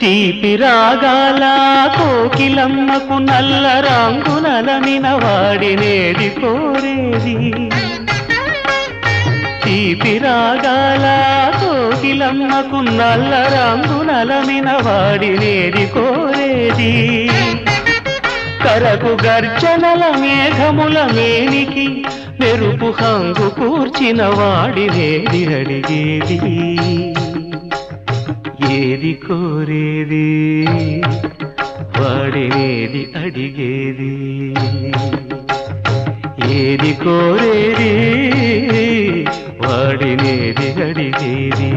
తీపి రాగాల కోకిలమ్మకు నల్ల రంగునలమిన వాడినేది కోరేది తీపి రాగాల కోకిలమ్మకు నల్ల రంగునలమిన వాడినేది కోరేది కరకు గర్జనల మేఘముల మేనికి మెరుపు హంగు కూర్చిన వాడినేది అడిగేది ఏది కోరేది వాడినేది అడిగేది ఏది కోరేది వాడినేది అడిగేది